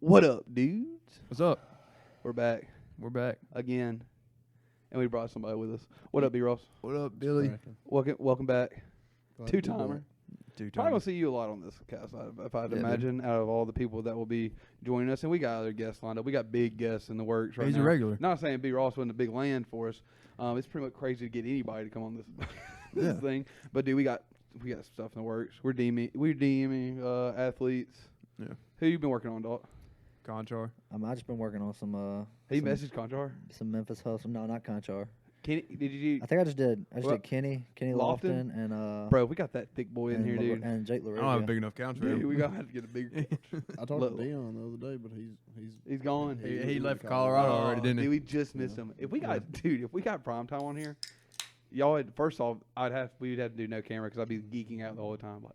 What up, dudes? What's up? We're back We're back. again, and we brought somebody with us. What up, B. Ross? What up, Billy? Welcome back. Glad to be Two-timer. back. Probably gonna see you a lot on this cast, if I'd imagine, out of all the people that will be joining us. And we got other guests lined up. We got big guests in the works right He's now. a regular. Not saying B. Ross wasn't a big land for us. It's pretty much crazy to get anybody to come on this thing. But dude, we got stuff in the works. We're DMing athletes. Yeah. Who you been working on, Doc? Conchar. I just been working on some He messaged Conchar. some Memphis hustle. No, not Conchar. Did you? I think I just did Well, did Kenny Lofton? Lofton and Bro, we got that thick boy in and here, dude. and Jake I don't have a Laravia. big enough couch for Dude, him. we gotta have to get a bigger. I talked Look. to Dion the other day, but He's gone. He left Colorado already, didn't he? Dude, we just missed him. If we got primetime on here, y'all had, first off, we'd have to do no camera because I'd be geeking out the whole time. Like,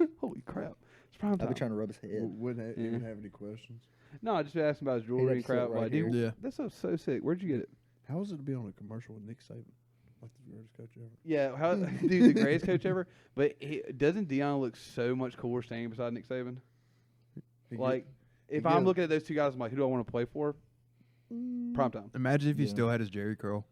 oh, holy crap, it's primetime. I'd be trying to rub his head. Wouldn't Yeah. even have any questions. No, I just been asking about his jewelry had and to sit crap. right Like, here. dude, Yeah. that's so sick. Where'd you get it? How is it to be on a commercial with Nick Saban, like the greatest coach ever? Yeah, dude, the greatest coach ever. But doesn't Dion look so much cooler standing beside Nick Saban? He Like, if he I'm gives- looking at those two guys, I'm like, who do I want to play for? Primetime. Imagine if he Yeah. still had his Jerry curl.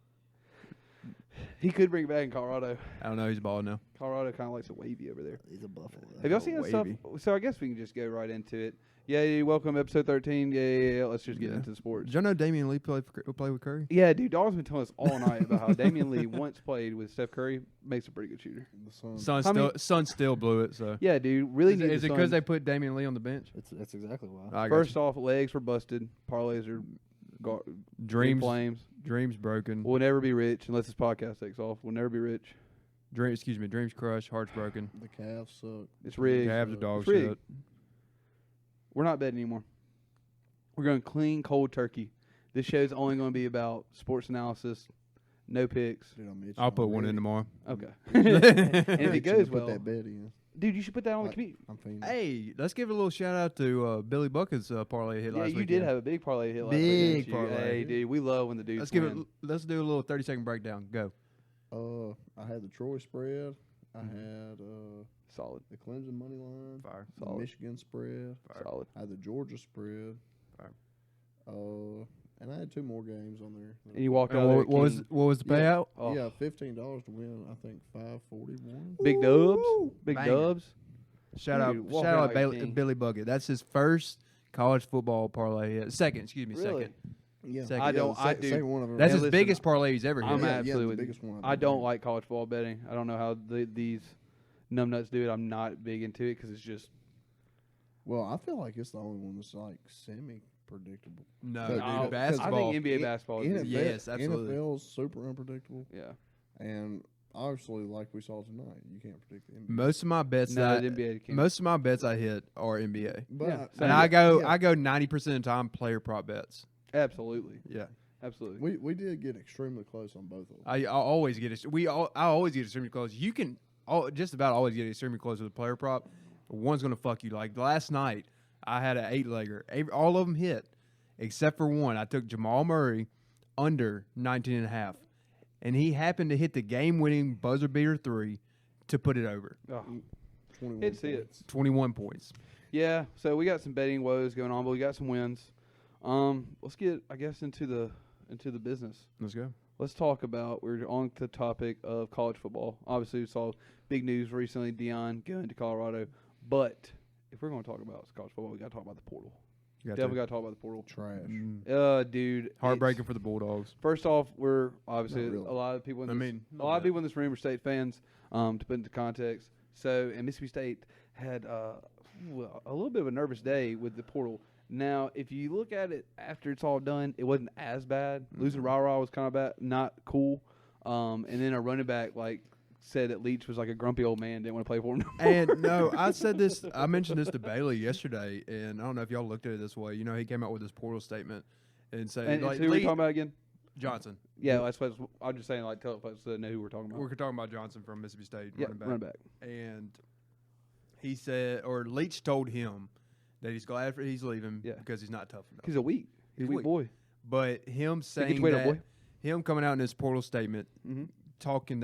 He could bring it back in Colorado. I don't know. He's bald now. Colorado kind of likes a wavy over there. He's a buffalo. Have y'all seen Oh, this stuff? wavy. So I guess we can just go right into it. Yeah, welcome episode 13. Yeah. Let's just get Yeah. into the sports. Did y'all know Damian Lee play with Curry? Yeah, dude, Dawg's been telling us all night about how Damian Lee once played with Steph Curry, makes a pretty good shooter. The Suns. Son still blew it. So Yeah, dude, really is need it the because they Suns. put Damian Lee on the bench? That's exactly why. I got First you. off, legs were busted. Parlays are in dreams flames. broken. We'll never be rich unless this podcast takes off. We'll never be rich. Dreams crushed. Hearts broken. The Cavs suck. It's rigged. Cavs are dog It's rigged. shit. We're not betting anymore. We're going clean, cold turkey. This show's only going to be about sports analysis, no picks. Dude, I'm itching I'll put one already. in tomorrow. Okay. I'm And if it itching to goes put well, that bet in. dude, you should put that on the Like, commute. I'm fiending. Hey, let's give a little shout out to Billy Bucket's parlay hit Yeah, last you weekend. did have a big parlay hit last week. Big didn't you? parlay. Hey, dude, we love when the dudes win. Let's do a little 30-second breakdown. Go. I had the Troy spread. I had Solid. the Clemson money line. Fire. The Solid. Michigan spread. Solid. I had the Georgia spread. Fire. And I had two more games on there. And you walked out And there what was king. the Yeah. payout? Oh, Yeah, $15 to win. I think 541. big dubs. Big Banger. dubs. Shout Dude, out walking out like a Bailey, king. Billy Bucket. That's his first college football parlay hit. Second. Really? Second. Yeah, Second. I don't- I do. Second one I've ever That's And his listen, biggest parlay he's ever hit. I'm yeah, absolutely. the biggest one. I don't like college football betting. I don't know how these numbnuts do it. I'm not big into it because it's just. Well, I feel like it's the only one that's like semi-predictable. No, But, dude, dude, basketball. I think NBA basketball is. NFL, Yes, absolutely. NFL's super unpredictable, Yeah. and obviously, like we saw tonight, you can't predict the NBA. most of my bets No, that the NBA can't. most of my bets I hit are NBA, But Yeah, same. and I go 90% of the time player prop bets. Absolutely. Yeah, Absolutely. we did get extremely close on both of them. I always get it. I always get extremely close. You can just about always get extremely close with a player prop. One's gonna fuck you. Like last night, I had an 8-legger. All of them hit, except for one. I took Jamal Murray under 19.5, and he happened to hit the game-winning buzzer beater 3 to put it over. Oh, 21 Hate to see it. points. 21 points. yeah. So we got some betting woes going on, but we got some wins. Let's get, I guess, into the business. Let's go. Let's talk about. We're on the topic of college football. Obviously, we saw big news recently. Dion going to Colorado, but if we're going to talk about college football, we got to talk about the portal. You got Definitely to. got to talk about the portal. Trash. Dude, Heartbreaking for the Bulldogs. First off, we're obviously Not really. a lot of people. In I this, mean, a lot of people in this room are state fans. To put into context, so and Mississippi State had a little bit of a nervous day with the portal. Now, if you look at it after it's all done, it wasn't as bad. Losing Rah was kind of bad, not cool. And then a running back said that Leach was like a grumpy old man, didn't want to play for him. And no, I said this. I mentioned this to Bailey yesterday, and I don't know if y'all looked at it this way. You know, he came out with his portal statement and said, And like, who are we Lee- talking about again? Johnson. Yeah, that's what I'm just saying. Like, tell folks to know who we're talking about. We're talking about Johnson from Mississippi State, Yeah, running back. And he said, or Leach told him that he's glad he's leaving because he's not tough enough. He's a weak. He's a weak boy. But him Get saying your weight up, that, boy. him coming out in his portal statement, Mm-hmm. talking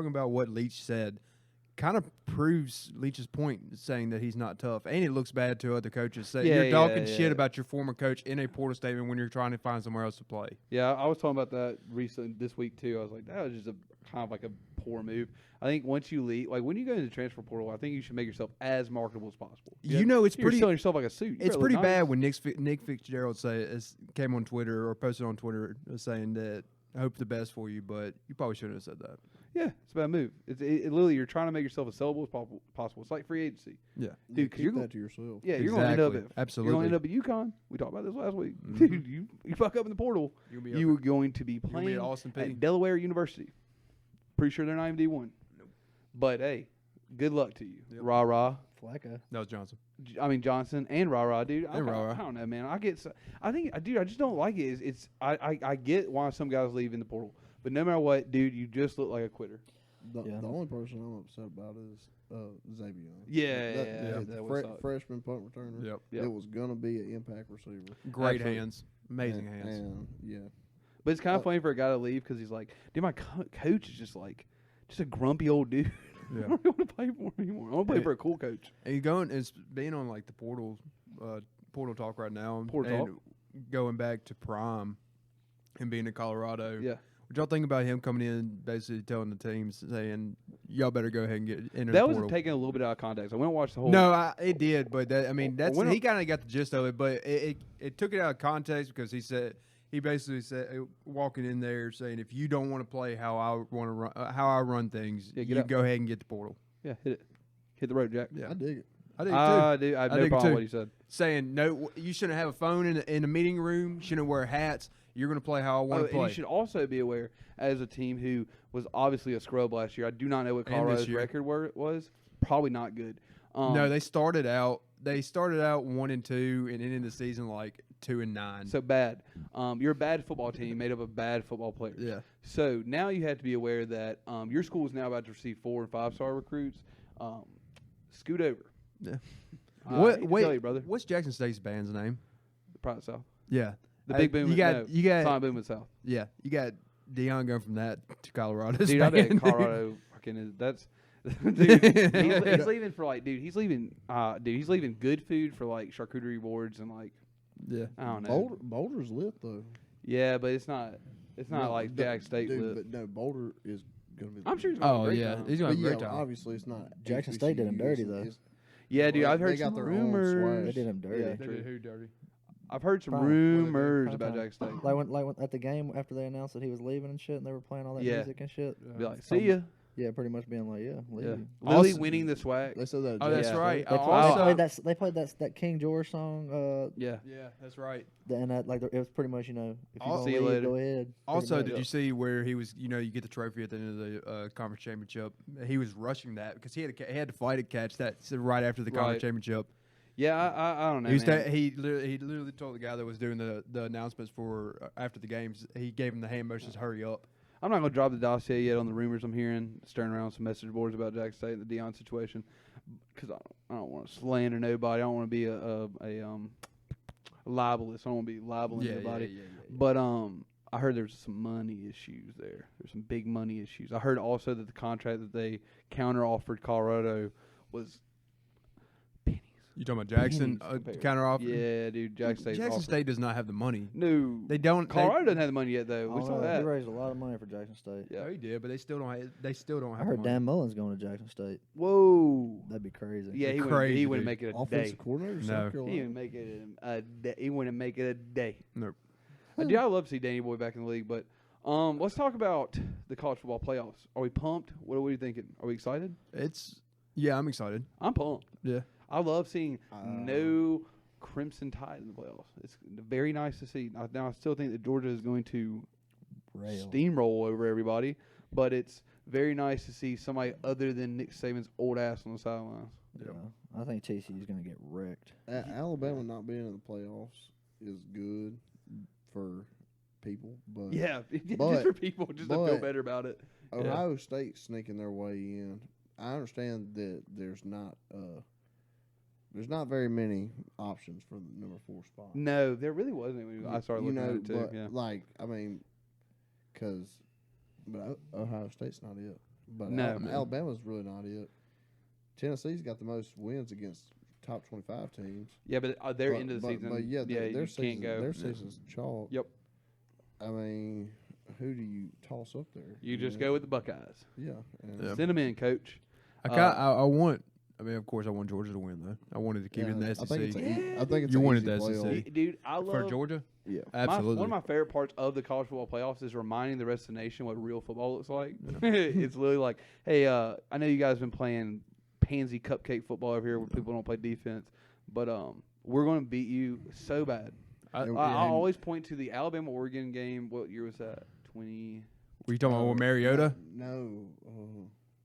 about what Leach said, kind of proves Leach's point, saying that he's not tough, and it looks bad to other coaches. Say Yeah, you're talking yeah. shit about your former coach in a portal statement when you're trying to find somewhere else to play. Yeah, I was talking about that recently this week too. I was like, that was just a kind of like a poor move. I think once you leave, like when you go into the transfer portal, I think you should make yourself as marketable as possible. You know, it's You're pretty. selling yourself like a suit. You It's better pretty look bad nice. when Nick Fitzgerald came on Twitter or posted on Twitter saying that I hope the best for you, but you probably shouldn't have said that. Yeah, it's a bad move. It literally, you're trying to make yourself as sellable as possible. It's like free agency. Yeah, Dude, 'cause keep you're that gonna- to yourself. Yeah, you're going to end up Exactly. at Absolutely. You're going to end up at UConn. We talked about this last week. Mhm. Dude, you fuck up in the portal. You'll be You are going to be gonna be playing at Austin Peay. at Delaware University. Pretty sure they're not even D1. Nope. But hey, good luck to you. Yep. Rah rah. Flacco. That was Johnson. I mean Johnson and Rah Rah, dude. And Rah Rah. I don't know, man. I just don't like it. I get why some guys leave in the portal, but no matter what, dude, you just look like a quitter. Yeah. The only person I'm upset about is Xavier. Yeah, the that would suck. freshman punt returner. Yep. Yep. It was gonna be an impact receiver. Great Absolutely. hands. Amazing And- hands. and, yeah. But it's kind of funny for a guy to leave because he's like, dude, my coach is just a grumpy old dude. Yeah. I don't want to play for him anymore. I want to play Yeah. for a cool coach. And it's being on like the portal talk right now. Portal and going back to Prime and being in Colorado. Yeah. What y'all think about him coming in, basically telling the teams, saying, y'all better go ahead and get into That the was portal? taken a little bit out of context. I went and watched the whole. No, it did, but that's when he kind of got the gist of it, but it took it out of context because he basically said walking in there saying if you don't want to play how I want to run how I run things, Yeah, get you out. go ahead and get the portal. Yeah, hit the road, Jack. Yeah, I dig it. I did too. Dude, I have I no dig problem too. with what he said. Saying no, you shouldn't have a phone in the meeting room. You shouldn't wear hats. You're going to play how I want to And play. you should also be aware, as a team who was obviously a scrub last year, I do not know what And this Colorado's year. record was. Probably not good. No, they started out 1-2 and ended the season like 2-9. So bad. You're a bad football team made up of bad football players. yeah, So now you have to be aware that your school is now about to receive 4 and 5 star recruits. Scoot over. Yeah. I hate to tell you, brother. What's Jackson State's band's name? The Pride South. Yeah, The Big Boom. You got Sonic Boom in the South. yeah, you got Deion going from that to Colorado. Dude, I bet Colorado fucking is. That's. Dude, he's leaving for like, dude. He's leaving. He's leaving good food for like charcuterie boards and like Yeah, I don't know. Boulder's lit though. Yeah, but it's not. It's not No, like dude, Jack State dude, lit. but no, Boulder is gonna be. I'm sure he's gonna have a Oh great yeah, time. he's gonna But have a great yeah, time. obviously it's not. Jackson State did him HBCU, dirty, it's- though. it's- Yeah, dude. Well, I've they heard got some their own rumors. swag. They did him dirty. Yeah, They true. did who dirty? I've heard some Prime. rumors Prime about time. Jack State. Like when at the game after they announced that he was leaving and shit, and they were playing all that Yeah. music and shit. Be like, see ya. Yeah, pretty much being like, yeah, leave Yeah. you. Literally Also- winning the swag. They said that. Oh, that's Yeah. right. They, Also- played that King George song. Yeah. Yeah, that's right. And that like it was pretty much if you I'll gonna see you leave, later. go ahead. pretty Also, much. did you see where he was? You get the trophy at the end of the conference championship. He was rushing that because he had to fly to catch that right after the Right. conference championship. Yeah, I don't know. He was man. he literally told the guy that was doing the announcements for after the games. He gave him the hand motions, hurry up. I'm not gonna drop the dossier yet on the rumors I'm hearing stirring around some message boards about Jack State and the Deion situation, because I don't want to slander nobody. I don't want to be a libelous. I don't want to be libeling anybody. But I heard there's some money issues there. There's some big money issues. I heard also that the contract that they counter offered Colorado was pennies. You talking about Jackson Pennies compared. counter offer? Yeah, dude. Jackson Jackson State does not have the money. No, They don't. Colorado doesn't have the money yet, though. I We don't saw know, that. He raised a lot of money for Jackson State. Yeah. He did, but they still don't. They still don't have. I heard the money. Dan Mullen's going to Jackson State. Whoa. That'd be crazy. Yeah, he Crazy, wouldn't dude. make it a offensive day. coordinator. No. South He Carolina. wouldn't make it a day. He wouldn't make it a day. Nope. Dude, I love to see Danny Boy back in the league, but let's talk about the college football playoffs. Are we pumped? What are we thinking? Are we excited? Yeah, I'm excited. I'm pumped. Yeah. I love seeing no Crimson Tide in the playoffs. It's very nice to see. Now, I still think that Georgia is going to Rail. steamroll over everybody, but it's very nice to see somebody other than Nick Saban's old ass on the sidelines. Yeah. I think TCU's going to get wrecked. Alabama not being in the playoffs is good for people, but Yeah, just but- for people just to feel but- better about it. Ohio State sneaking their way in. I understand that there's not very many options for the number 4 spot. No, there really wasn't. When I started looking at it too. but Yeah. like I mean, but Ohio State's not it. But No. Alabama's really not it. Tennessee's got the most wins against top 25 teams. Yeah, but they're into the season. But yeah, their you season, can't go. their season's chalk. Yep. I mean, who do you toss up there? You just go with the Buckeyes. Yeah. And Yeah. Send them in, coach. I want. I mean, of course, I want Georgia to win though. I wanted to keep it in the I SEC. think it's I think it's You an wanted easy the SEC. playoff. Dude, I love For Georgia, Yeah. absolutely. One of my favorite parts of the college football playoffs is reminding the rest of the nation what real football looks like. It's literally like, hey, I know you guys have been playing pansy cupcake football over here where people don't play defense, but we're going to beat you so bad. I always point to the Alabama-Oregon game. What year was that? 20. Were you talking about Mariota? No.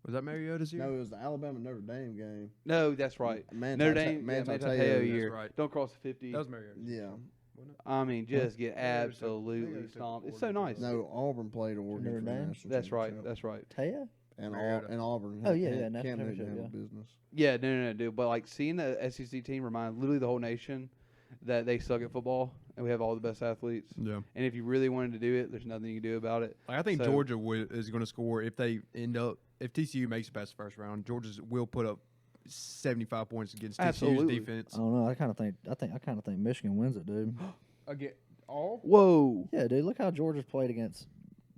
Was that Mariota's year? No, it was the Alabama Notre Dame game. No, that's right. Notre Dame, Manti Manti Te'o, Te'o that's year. right. Don't cross the 50. That was Mariota. Yeah. I mean, just get Yeah, it was so- absolutely it was so stomped. It's cool. so nice. No, Auburn played Oregon Notre for the Dame? national That's right. championship. That's right. Taya? And Mariota. Auburn. Oh, yeah, Cam national Newton championship, handled yeah. business. Yeah, no, dude. But like seeing the SEC team remind literally the whole nation that they suck at football and we have all the best athletes. Yeah. And if you really wanted to do it, there's nothing you can do about it. Like, I think So- Georgia is going to score if they end up if TCU makes it past the first round. Georgia will put up 75 points against Absolutely. TCU's defense. I don't know. I kind of think Michigan wins it, dude. Again, all Whoa. Yeah, dude. Look how Georgia's played against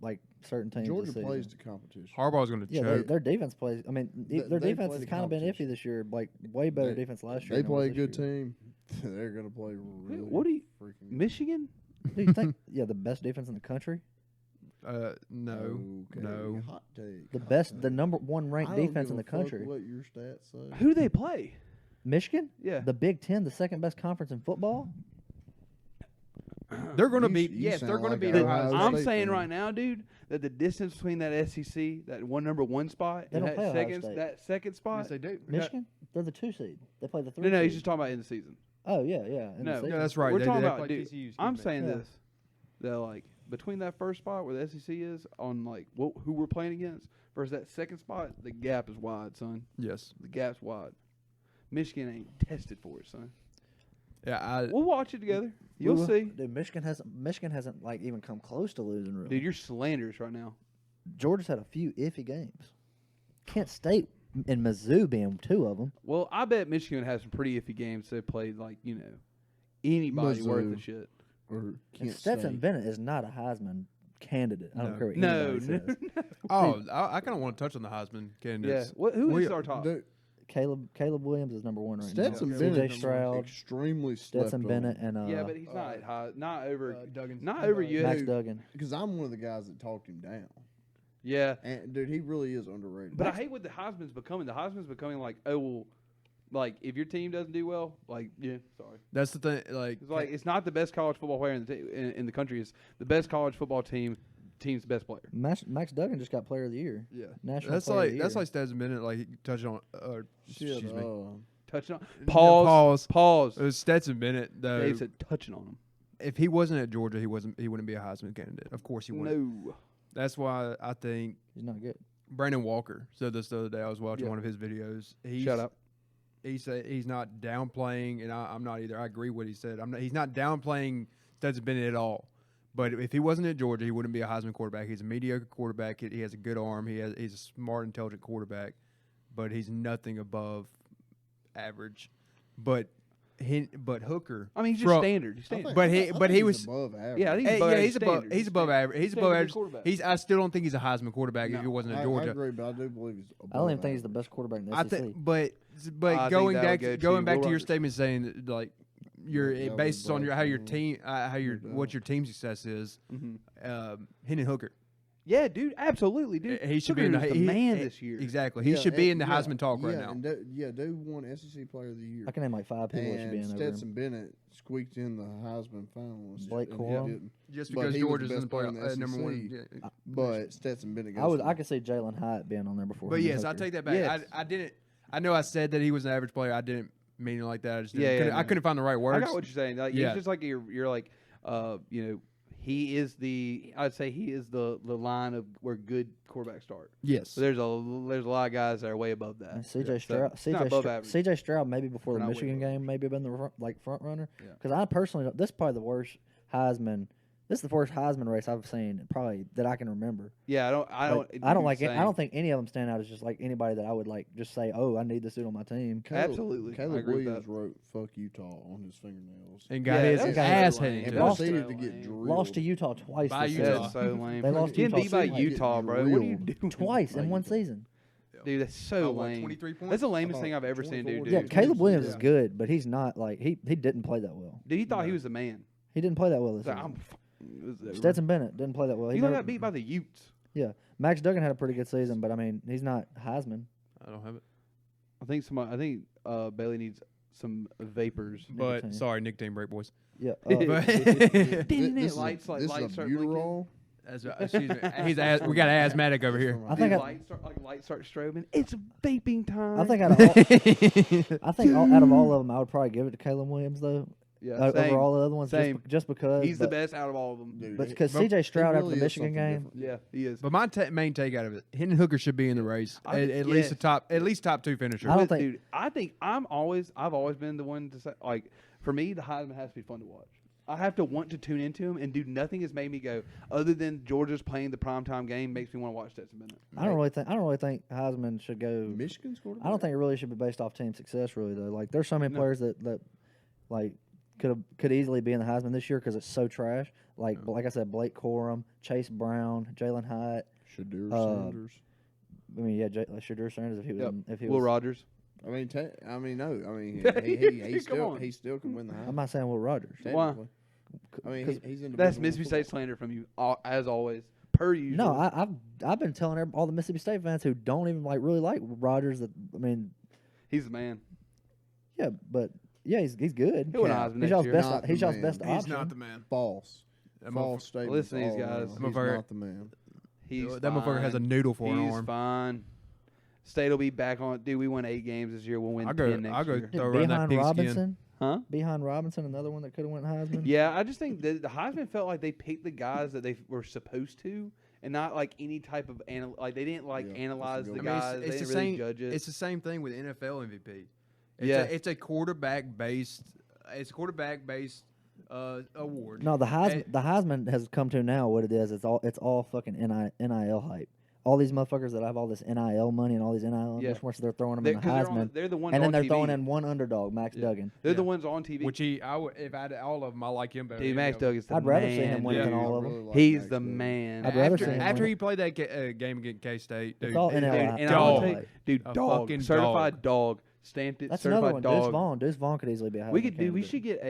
like certain teams. Georgia this plays season. the competition. Harbaugh's going to Yeah, choke. their defense plays. I mean, their They defense play has the kind of been iffy competition. this year. Like way better They- defense last year. They than it play a was good this year. team. They're going to play really What do you freaking Michigan? Do you think? Yeah, the best defense in the country. No. Okay. No. Hot take. The hot best, take. the number one ranked I don't defense give in a the fuck country. What your stats say? Who do they play? Michigan, Yeah. the Big Ten, the second best conference in football. They're going to You- beat. you Yes, sound they're going to like beat an Ohio Ohio State. I'm State saying fan. right now, dude, that the distance between that SEC, that number one spot, They and don't play that Ohio second State. spot. Yes, they do. Michigan, they're the 2 seed. They play the 3. No, he's seed. just talking about in the season. Oh yeah, yeah. in the No. season. Yeah, that's right. We're They- talking they about, play dude, TCU, excuse I'm me. saying Yeah. this. That like between that first spot where the SEC is on like who we're playing against versus that second spot, the gap is wide, son. Yes. The gap's wide. Michigan ain't tested for it, son. Yeah. We'll watch it together. You'll will. see. Dude, Michigan hasn't like even come close to losing. Really, Dude, you're slanderous right now. Georgia's had a few iffy games. Kent State and Mizzou being 2 of them. Well, I bet Michigan has some pretty iffy games they played like, anybody worth Mizzou. the shit. Or And Kent Stetson State. Bennett is not a Heisman candidate. I don't No. care what No, anybody no, says. Oh, I kind of want to touch on the Heisman Yeah. candidates. Who We- is our top? Dude, Caleb Williams is number 1 right Stetson now. Bennett CJ Stroud, extremely Stetson Bennett, and Yeah, but he's not high, not over. Duggan's not over you. Max Dude. Duggan. because I'm one of the guys that talked him down. Yeah, And dude, he really is underrated. but I hate what the Heisman's becoming. The Heisman's becoming like, oh well, like if your team doesn't do well, like sorry. That's the thing. Like, It's like it's not the best college football player in the country. It's the best college football team's best player. Max Duggan just got Player of the Year. yeah, National that's Player of like the that's Year. like Stetson Bennett. Like he touched on. Shit, Excuse me. Touching on Yeah, pause. Pause. It was Stetson Bennett though. Dave said touching on him. If he wasn't at Georgia, he wouldn't be a Heisman candidate. Of course he wouldn't. No. That's why I think He's not good. Brandon Walker said this the other day. I was watching Yeah. one of his videos. Shut up. He said he's not downplaying, and I'm not either. I agree with what he said. He's not downplaying Stetson Bennett at all. But if he wasn't at Georgia, he wouldn't be a Heisman quarterback. He's a mediocre quarterback. He has a good arm. He's a smart, intelligent quarterback, but he's nothing above average. But Hooker. I mean, he's just from- standard. He's standard. But he- I but think he he's was- above average. Yeah, I think Hey, above yeah, average he's above. standard. He's above average. He's above average. quarterback. I still don't think he's a Heisman quarterback if No. he wasn't at I Georgia. agree, but I do believe he's above I don't even think he's the average. best quarterback in the I SEC. think, but I think going that would back go to, to going back Will to your Rogers. statement saying that, like your Yeah, based with on your how your Bryce team how your No what doubt. your team success is, Mhm. Hendon Hooker. Yeah, dude, absolutely, dude. He should be in the, Hooker's he- man he- this year. Exactly, he Yeah, should be in and- the yeah, Heisman talk right yeah, now. And dude won SEC Player of the Year. I can name like 5 people that should be in And over him. Stetson Bennett squeaked in the Heisman finalist. Blake and he Corum. didn't. Just but because he was the Georgia's in the best player in playoff, the number one. SEC. Yeah. But Stetson Bennett I goes. could see Jalen Hyatt being on there before. But him and yes, I Hooker. take that back. Yes. I didn't. I know I said that he was an average player. I didn't mean it like that. I just didn't, Yeah, yeah, couldn't, I no. couldn't find the right I words. got what you're saying. Like, Yeah. it's just like you're like, he is the. I'd say he is the line of where good quarterbacks start. Yes. So there's a lot of guys that are way above that. And CJ So, Stroud, it's not above CJ, average. CJ Stroud maybe before We're the not way Michigan above game maybe have been the front runner. Yeah. Because I personally this is probably the worst Heisman This is the first Heisman race I've seen probably that I can remember. Yeah, I don't I don't think any of them stand out as just like anybody that I would like just say, oh, I need this dude on my team. Absolutely. I Caleb agree with Williams that. wrote "fuck Utah" on his fingernails. And got Yeah, his that's ass so handed lame. to And him. Lost proceeded to to get lame. drilled. Lost to Utah twice By this Utah. season. That's so lame. They lost to Getting Utah beat by twice. Utah, bro. What are you doing? Twice in one Utah. season. Dude, that's so By what, lame. 23 points? That's the lamest About thing I've ever seen, 24 dude. Yeah, Dude, Caleb Williams yeah. is good, but he's not like he didn't play that well. Dude, he thought he No. was the man. He didn't play that well this Like, season. it was over. Stetson Bennett didn't play that well. He never- got beat by the Utes. Yeah, Max Duggan had a pretty good season, but I mean, he's not Heisman. I don't have it. I think Bailey needs some vapors. But Nicotine. sorry, Nick Team Break Boys. Yeah, But- Didn't This it is lights a, like this lights is a start blinking? Buterol. excuse me. We got an asthmatic over here. I think lights start strobing. It's vaping time. I think out of all, out of all of them, I would probably give it to Caleb Williams though. yeah, Over all the other ones, Same. just because He's the but- best out of all of them. Dude, But he- because but C.J. Stroud he after the really is Michigan something game, different. Yeah, he is. But my main take out of it, Hendon Hooker should be in the race. At least the top, at least top two finisher. I don't But, think- dude, I think I've always been the one to say, like, for me, the Heisman has to be fun to watch. I have to want to tune into him, and dude, nothing has made me go other than Georgia's playing the primetime game makes me want to watch Stetson Bennett. I don't really think Heisman should go. Michigan scored. I don't think it really should be based off team success, really though. Like there's so many players that like could easily be in the Heisman this year because it's so trash. Like I said, Blake Corum, Chase Brown, Jalen Hyatt. Shadur Sanders. I mean, yeah, Shadur Sanders if he was Yep. if he Will was. Rogers. No. He Come on. still can win the Heisman. I'm not saying Will Rogers. Why? technically. I mean, 'Cause he's in. That's Mississippi State slander from you, as always, per usual. No, I've been telling all the Mississippi State fans who don't even really like Rogers that I mean, he's the man. yeah, but yeah, he's good. He'll win a Cap. Heisman He's next y'all's year. best. Not He's the y'all's man. best He's option. not the man. False. That False statement. Listen to these guys. He's Motherfucker- not the man. He's That motherfucker has a fine. noodle for an He's arm. fine. State will be back on. Dude, we won 8 games this year. We'll win I'll 10 next go year. throw around that Behind pigskin. Robinson, Huh? behind Robinson, another one that could have went Heisman. Yeah, I just think that the Heisman felt like they picked the guys that they were supposed to, and not like any type of like they didn't like Yeah, that's a analyze good the one. guys. it's They the didn't really same. judge it. It's the same thing with NFL MVP. Yeah. It's a quarterback based. It's a quarterback based award. No, the Hey. Heisman has come to now what it is. It's all fucking NIL hype. All these motherfuckers that have all this NIL money and all these NIL Yeah. endorsements, they're throwing them They're- in the 'cause Heisman, they're the ones and then on they're TV. throwing in one underdog, Max Yeah. Duggan. They're the Yeah. ones on TV. Which if I had all of them, I like him better. Dude, than Max any of them. Duggan's the I'd rather see him man, win dude. than all of I them. really like He's Max the Duggan. man. I'd rather After, see him after win. he played that game against K-State, dude, It's all it- NIL it- hype. And dog. I'll take, dude, A dog, fucking certified dog, stamped it, That's another certified one. dog. Deuce Vaughn could easily be a Heisman We could do. We candidate. should get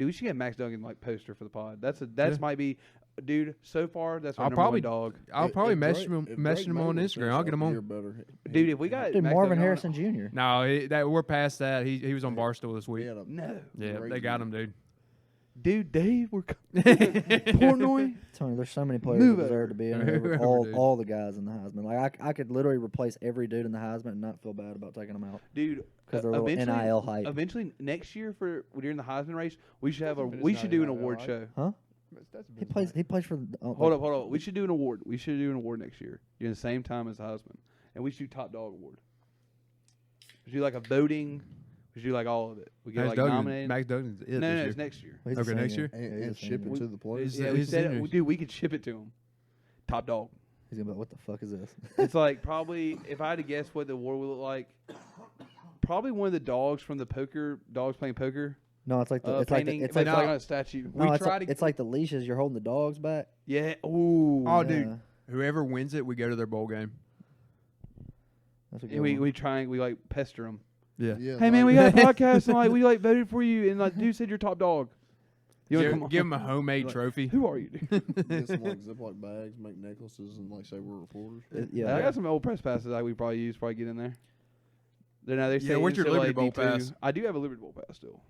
we should get Max Duggan like poster for the pod. That's Yeah. might be, dude. So far, that's our I'll number probably- one dog. I'll probably message If him on Greg Instagram. I'll get him Mayer on. finished out the year better, Dude, if we got Dude, Max Marvin Duggan on- Harrison Jr. No, we're past that. He was on Barstool this he week. had a No, Yeah, great they got year. him, dude. dude, Dave, we're Portnoy. Tony, there's so many players Move that deserve over. to be in Move there. over, All dude. all the guys in the Heisman. Like I could literally replace every dude in the Heisman and not feel bad about taking them out Dude, because they're a little eventually, NIL hype. eventually next year for during the Heisman race, we should have a But it's we not should do an NIL award hype. show. Huh? He plays for. Hold up. We should do an award. We should do an award next year during the same time as the Heisman, and we should do top dog award. We should do like a voting. We should do like all of it. We get Max like Duggan, nominated. Max Duggan's it no, this year. it's next year. He's a Okay, next senior. year? and, Yeah, he's a and ship senior. it to the players. He's- Yeah, we he's said seniors. dude, we could ship it to him. Top dog. He's gonna be like, what the fuck is this? It's like probably if I had to guess what the award would look like, probably one of the dogs from the dogs playing poker. No, it's like the it's like painting, the, it's but like it's no. like on a statue. no, we it's try like, to- it's like the leashes. You're holding the dogs back. Yeah. Ooh. Oh, Yeah, dude. Whoever wins it, we go to their bowl game. that's a And good we one. we try and we like pester them. Yeah. Yeah, Hey man, we got a podcast and like we like voted for you and like dude said you're top dog. You wanna come on? Give him a homemade Like, trophy. Who are you, dude? get some like Ziploc bags, make necklaces, and like say we're reporters. Yeah, I got some old press passes that we probably use. Probably get in there. They're Yeah, where's your NCAA Liberty Bowl D2. pass? I do have a Liberty Bowl pass still.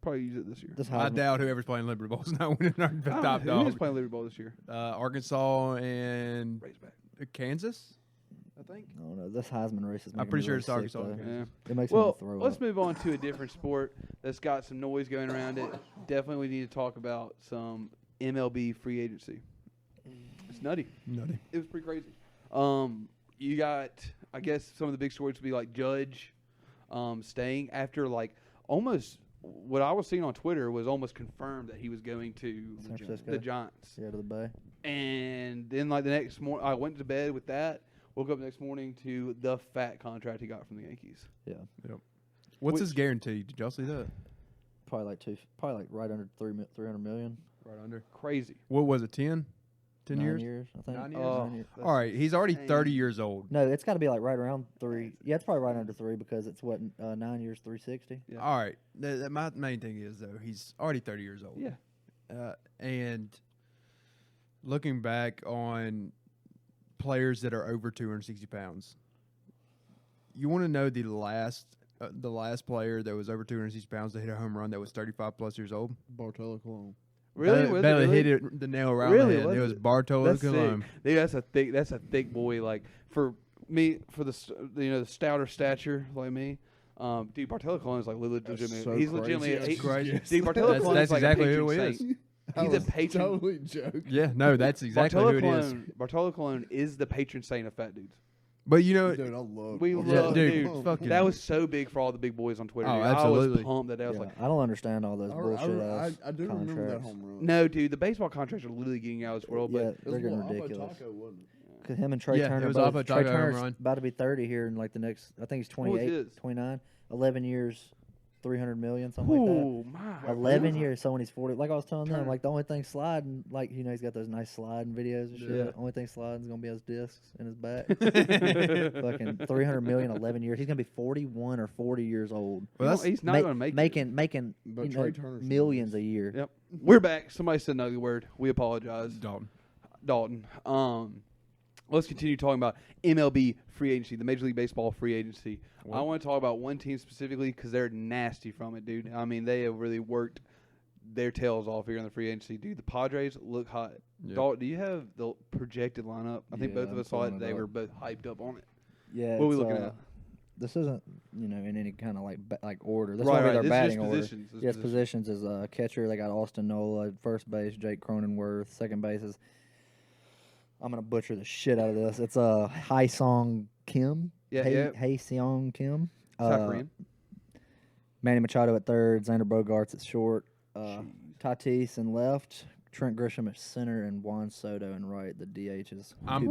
Probably use it this year. This I Heisman. doubt whoever's playing Liberty Bowl is not winning our I don't know, top who is dog. playing Liberty Bowl this year? Arkansas and Razorback. Kansas, I think. I don't know. This Heisman race is. I'm making pretty me sure really it's sick, Arkansas. though. Yeah. It makes me Well, want to throw let's up. move on to a different sport that's got some noise going around it. Definitely, we need to talk about some MLB free agency. It's nutty. Nutty. It was pretty crazy. You got, I guess, some of the big stories would be like Judge staying after like almost what I was seeing on Twitter was almost confirmed that he was going to San Francisco. the Giants. Yeah, to the Bay. And then like the next morning, I went to bed with that. Woke up the next morning to the fat contract he got from the Yankees. Yeah, What's Which- his guarantee? Did y'all see that? probably like right under 300 million. Right under. Crazy. What was it? 10 9 years? years, I think. 9 years? Oh, 9 years. that's All right, he's already insane. 30 years old. No, it's got to be like right around 3. Yeah, it's probably right under 3 because it's 9 years, 360. Yeah. All right, my main thing is though he's already 30 years old. Yeah. And looking back on players that are over 260 pounds, you want to know the last player that was over 260 pounds to hit a home run that was 35 plus years old? Bartolo Colon. Really? Was it Bella really? hit it the nail around Really? the head. Was It was it? Bartolo That's sick. Colon. Dude, that's a thick boy. Like for me, for the the stouter stature like me, dude, Bartolo Colon is like legitimately. so he's crazy. legitimately. That's He, crazy. dude, Bartolo That's- Colon that's is like exactly a who patron he is. saint. I He's a was patron. totally joking. Yeah, no, that's exactly Bartolo who it is. Colon, Bartolo Colon is the patron saint of fat dudes. But you know, Dude, I love. We Bartolo love, dude, Colon. fucking- That was so big for all the big boys on Twitter. Oh, dude. absolutely. I was pumped that I was Yeah, like, I don't understand all those bullshit ass I do remember that contracts. home run. no, dude, the baseball contracts are literally getting out of this world. Yeah, But It was they're getting more Alpo ridiculous. Taco, wasn't it? Cause him and Trey Yeah, it Turner, was both, Alpo Trey Taco home Turner's run. about to be 30 here in like the next. I think he's What was 28, his? 29, 11 years, 300 million, something like that. oh my, 11 years. So when he's 40, like I was telling them, Turner. like the only thing sliding, like he's got those nice sliding videos and shit. Yeah. The only thing sliding is gonna be his discs in his back. Fucking 300 million, 11 years. He's gonna be 41 or 40 years old. well, that's, he's not Ma- going to make it. making But you Trey know, Turner's millions a year. Yep. We're back. Somebody said an ugly word. We apologize. Dalton. Dalton. Let's continue talking about MLB free agency, the Major League Baseball free agency. I want to talk about one team specifically because they're nasty from it, dude. I mean, they have really worked their tails off here in the free agency, dude. The Padres look hot. Yeah. Dalton, do you have the projected lineup? I think Yeah, both of I'm us saw it pulling it today. up. We're both hyped up on it. Yeah. What are we it's, looking at? This isn't, in any kind of like order. This Right, won't be right. their This is batting just order. positions. This is Yes, positions. positions is catcher. They got Austin Nola. First base, Jake Cronenworth. Second base is, I'm gonna butcher the shit out of this. It's Hae Song Kim. Yeah, Hae, yeah. Hae Seong Kim. South Korean. Manny Machado at third. Xander Bogaerts at short. Jeez. Tatis in left. Trent Grisham at center and Juan Soto in right. The DHs. I'm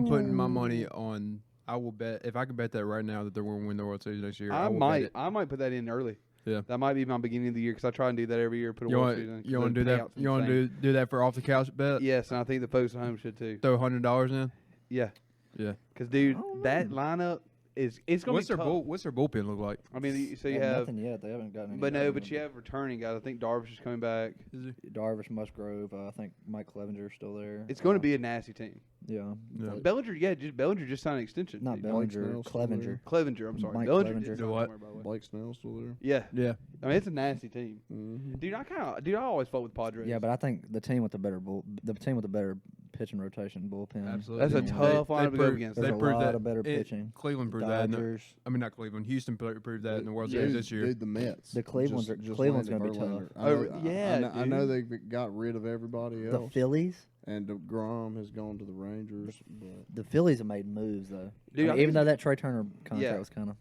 putting my money on. I will bet if I could bet that right now that they're going to win the World Series next year. I will bet might. it. I might put that in early. Yeah. That might be my beginning of the year because I try and do that every year. Put a You World want Series in. 'cause you want the to do that? payout's You want insane. to do that for off the couch bet? Yes, and I think the folks at home should too. Throw $100 in. Yeah. Yeah. Because dude, don't that know. lineup it's gonna What's be their tough. what's their bullpen look like? I mean, so They you have have, nothing yet. They haven't gotten any. but no, nothing but you yet. have returning guys. I think Darvish is coming back. Is he? Darvish, Musgrove. I think Mike Clevenger's still there. It's going to be a nasty team. Yeah. Yeah. But Bellinger just signed an extension. not dude. Bellinger. Snell's still Clevenger. Clevenger, I'm sorry. Mike Bellinger Clevenger. did Do sign what? somewhere, by the way. Blake Snell's still there. Yeah, Yeah. I mean it's a nasty team. Mm-hmm. Dude, I always fought with Padres. Yeah, but I think the team with the better pitching rotation bullpen. Absolutely. That's a Yeah. tough lineup to go proved- against. There's They a proved lot that of better it- pitching. Cleveland proved that. Dodgers. I mean, not Cleveland. Houston proved that in the World Dude, Series this year. Dude, the Mets. The Cleveland's just- are- just Cleveland's landed gonna be Verlander. tough. I know, Oh, yeah, I know dude. they got rid of everybody The else, Phillies. and DeGrom has gone to the Rangers. But The Phillies have made moves though. Dude, I think even though that Trey Turner contract Yeah. was kind of.